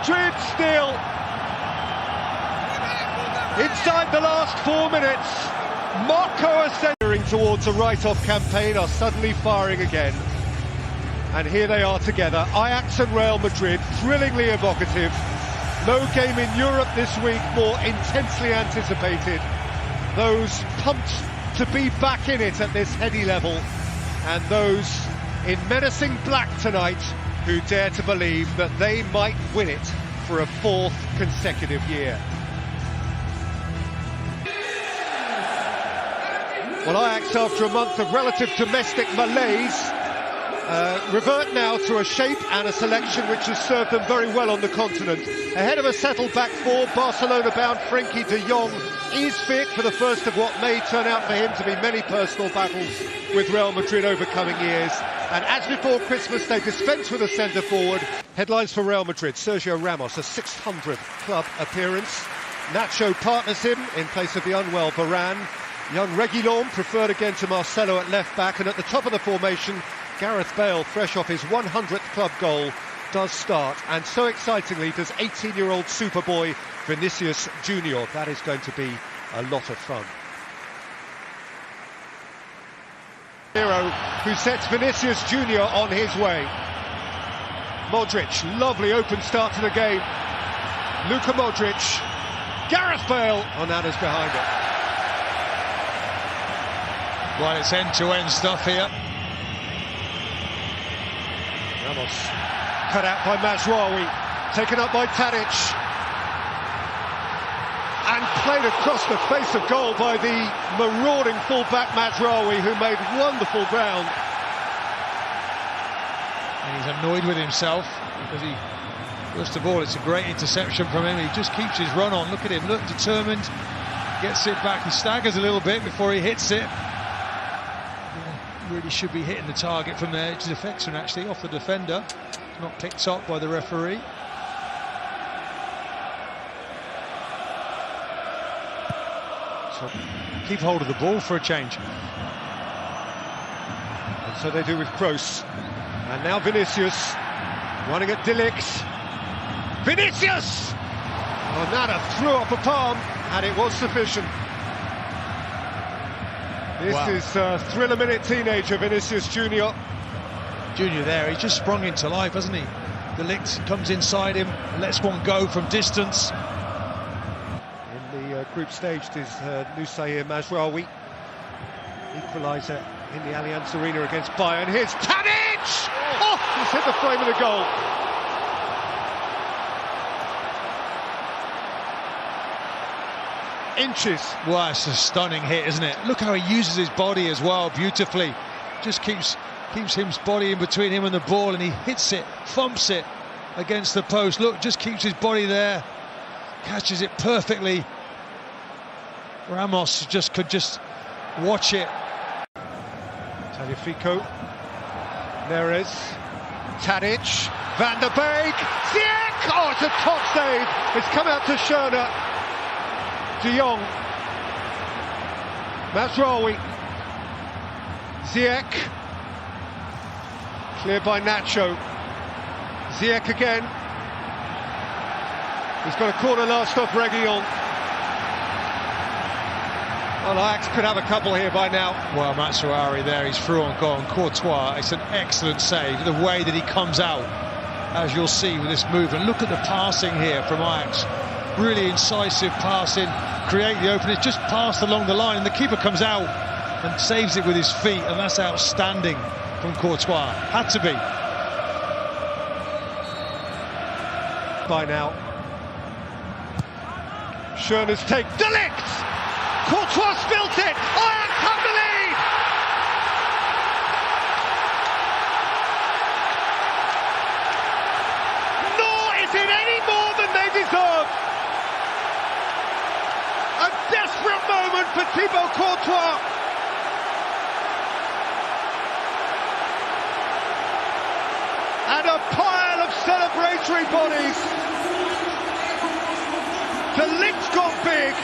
Madrid still. Inside the last 4 minutes, Marco Asensio towards a write-off campaign are suddenly firing again. And here they are together, Ajax and Real Madrid, thrillingly evocative. No game in Europe this week more intensely anticipated. Those pumped to be back in it at this heady level, and those in menacing black tonight who dare to believe that they might win it for a 4th consecutive year. Well, Ajax, after a month of relative domestic malaise, revert now to a shape and a selection which has served them very well on the continent. Ahead of a settled back four, Barcelona-bound Frenkie de Jong is fit for the first of what may turn out for him to be many personal battles with Real Madrid over coming years. And as before Christmas, they dispense with a centre-forward. Headlines for Real Madrid: Sergio Ramos, a 600th club appearance. Nacho partners him in place of the unwell Varane. Young Reguilon preferred again to Marcelo at left-back, and at the top of the formation, Gareth Bale, fresh off his 100th club goal, does start. And so excitingly does 18-year-old Superboy Vinicius Junior. That is going to be a lot of fun. Hero who sets Vinicius Junior on his way. Modric, lovely open start to the game. Luka Modric, Gareth Bale, Onana's behind it. Well, it's end-to-end stuff here. Ramos, cut out by Mazraoui, taken up by Tadic, and played across the face of goal by the marauding full-back Mazraoui, who made wonderful ground. And he's annoyed with himself because he, first of all, it's a great interception from him. He just keeps his run on. Look at him, look determined, gets it back. He staggers a little bit before he hits it. Really should be hitting the target from there. It's deflection actually off the defender. It's not picked up by the referee. So keep hold of the ball for a change. And so they do with Kroos. And now Vinicius running at De Ligt. Vinicius! Onana threw up a palm, and it was sufficient. This is thriller-minute teenager Vinicius Junior. Junior there, he just sprung into life, hasn't he? De Ligt comes inside him, lets one go from distance. In the group stage is Nusair Mazraoui, equaliser in the Allianz Arena against Bayern. Here's Tadic! Oh, he's hit the frame of the goal. Inches. Wow, it's a stunning hit, isn't it? Look how he uses his body as well, beautifully. Just keeps his body in between him and the ball, and he hits it, thumps it against the post. Look, just keeps his body there, catches it perfectly. Ramos could just watch it. Tagliafico, Neres, Tadic, Van der Beek, Ziyech! Oh, it's a top save. It's come out to Schöne. De Jong, Mazraoui, Ziyech, cleared by Nacho. Ziyech again. He's got a corner last off Reguilon. Well, Ajax could have a couple here by now. Well, Mazraoui there, he's through on goal. And Courtois, it's an excellent save. The way that he comes out, as you'll see with this move. And look at the passing here from Ajax. Really incisive passing, create the opening, just passed along the line, and the keeper comes out and saves it with his feet, and that's outstanding from Courtois. Had to be. By now. Schöne's take. De Ligt! Courtois spilt it! Ajax have the lead! Nor is it any more than they deserve. A desperate moment for Thibaut Courtois. And a pile of celebratory bodies. De Ligt got big,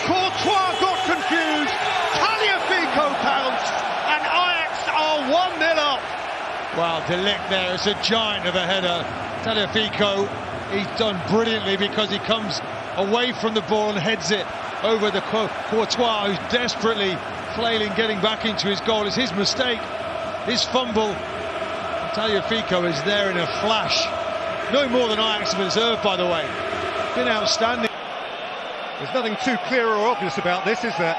Courtois got confused, Tagliafico pounced, and Ajax are 1-0 up. Wow, De Ligt there, it's a giant of a header. Tagliafico he's done brilliantly because he comes away from the ball and heads it over the Courtois, who's desperately flailing, getting back into his goal. It's his mistake, his fumble. Tagliafico is there in a flash. No more than Ajax have deserved, by the way. Been outstanding. There's nothing too clear or obvious about this, is there?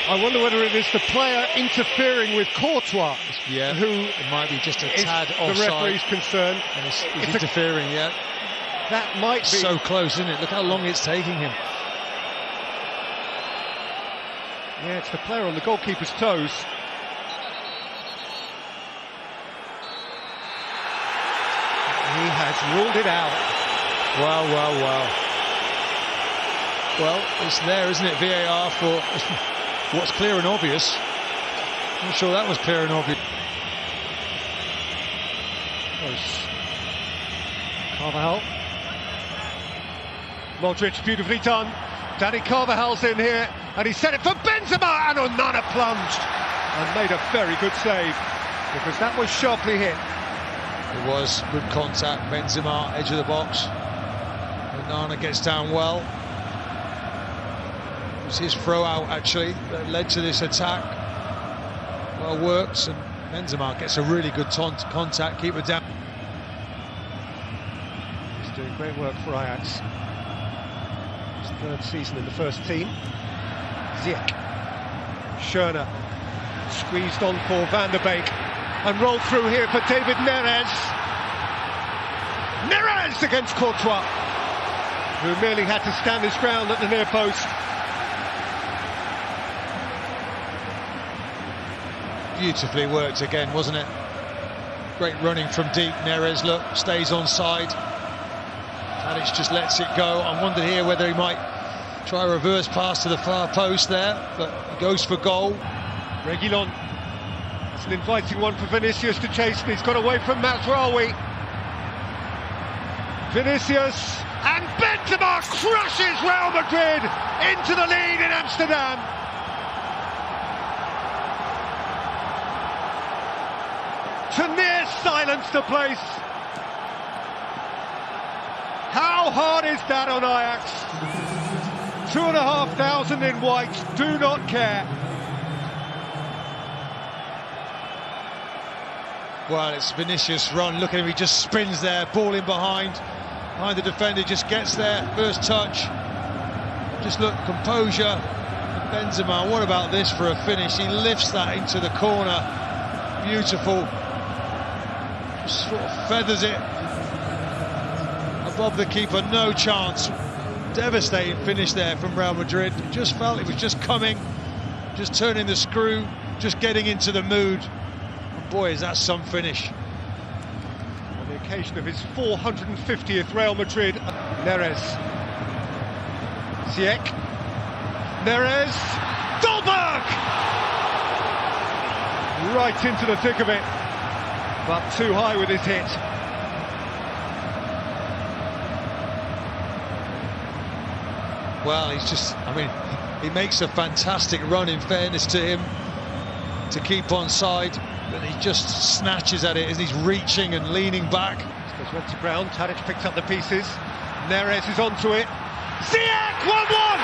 I wonder whether it is the player interfering with Courtois. Yeah, who it might be just a tad offside. The referee's concerned. And he's interfering, yeah. That might be. So close, isn't it? Look how long it's taking him. Yeah, it's the player on the goalkeeper's toes. He has ruled it out. Wow, wow, wow. Well, it's there, isn't it? VAR for what's clear and obvious. I'm not sure that was clear and obvious. Carvajal. Modric, beautifully done. Danny Carvajal's in here, and he set it for Benzema, and Onana plunged and made a very good save, because that was sharply hit. It was good contact. Benzema, edge of the box. Onana gets down well. It was his throw out, actually, that led to this attack. Well worked, and Benzema gets a really good contact. Keep it down. He's doing great work for Ajax. His third season in the first team. Ziyech. Schöne. Squeezed on for Van der Beek. And rolled through here for David Neres. Neres against Courtois, who merely had to stand his ground at the near post. Beautifully worked again, wasn't it? Great running from deep. Neres, look, stays on side. Tadic just lets it go. I wondered here whether he might try a reverse pass to the far post there, but he goes for goal. Reguilon. It's an inviting one for Vinicius to chase, but he's got away from Mazraoui. Vinicius, and Benzema crushes Real Madrid into the lead in Amsterdam. To near silence the place. How hard is that on Ajax? 2,500 in white do not care. Well, it's Vinicius' run. Look at him, he just spins there, ball in behind the defender, just gets there, first touch. Just look, composure. And Benzema, what about this for a finish? He lifts that into the corner. Beautiful. Just sort of feathers it above the keeper, no chance. Devastating finish there from Real Madrid. Just felt it was just coming, just turning the screw, just getting into the mood. Boy, is that some finish. On the occasion of his 450th Real Madrid. Neres. Ziyech. Neres. Dolberg! Right into the thick of it, but too high with his hit. Well, he's just, I mean, he makes a fantastic run, in fairness to him, to keep on side. But he just snatches at it as he's reaching and leaning back. Goes went to ground. Tadic picks up the pieces. Neres is onto it. Ziyech, 1-1.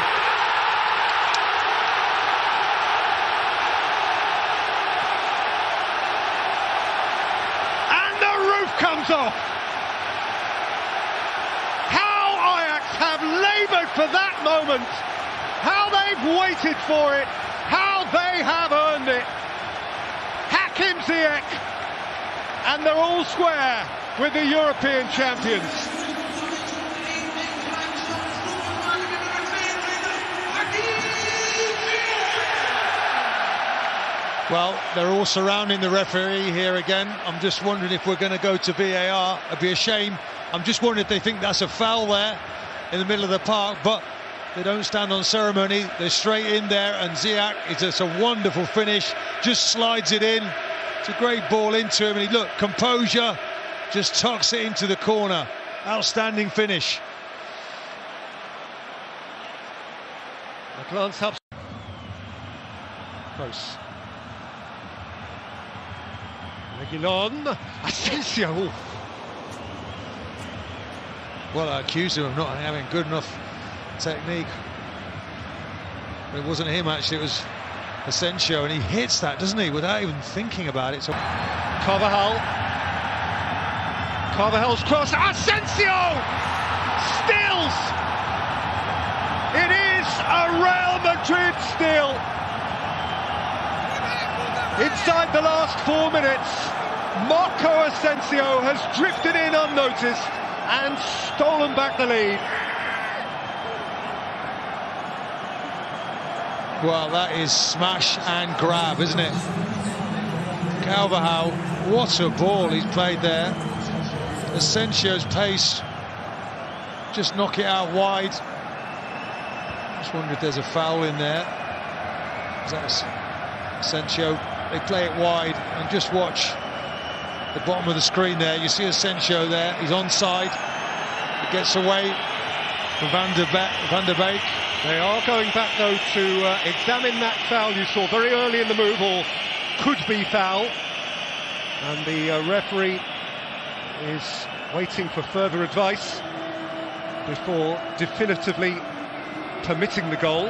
And the roof comes off. How Ajax have laboured for that moment. How they've waited for it. How they have earned it. Hakim Ziyech, and they're all square with the European champions. Well, they're all surrounding the referee here again. I'm just wondering if we're going to go to VAR. It'd be a shame. I'm just wondering if they think that's a foul there in the middle of the park, but they don't stand on ceremony. They're straight in there, and Ziyech, it's just a wonderful finish, just slides it in. It's a great ball into him, and he, look, composure, just tucks it into the corner. Outstanding finish. A glance up. Close. Reguilon. Asensio. Well, I accused him of not having good enough technique. But it wasn't him, actually, it was Asensio, and he hits that, doesn't he, without even thinking about it. So Carvajal's cross. Asensio! Stills! It is a Real Madrid still. Inside the last 4 minutes, Marco Asensio has drifted in unnoticed and stolen back the lead. Well, that is smash and grab, isn't it? Carvajal, what a ball he's played there. Asensio's pace, just knock it out wide. Just wonder if there's a foul in there. That's Asensio. They play it wide, and just watch the bottom of the screen there. You see Asensio there, he's onside. He gets away from Van der Beek. They are going back, though, to examine that foul you saw very early in the move, or could be foul. And the referee is waiting for further advice before definitively permitting the goal.